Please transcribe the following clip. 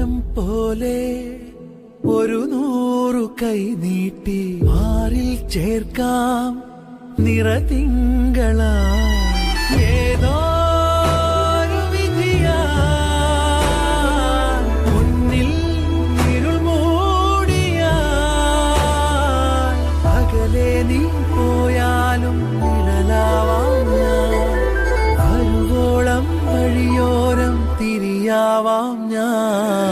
മൗനം പോലെ ഒരു 100 കൈ നീട്ടി മാറിൽ ചേർക്കാം നിറതിങ്കളാ ഏതോ നീ പോയാലും നിഴലാവാം ഞാൻ അരുവോളം വഴിയോരം തിരിയാവാം ഞാൻ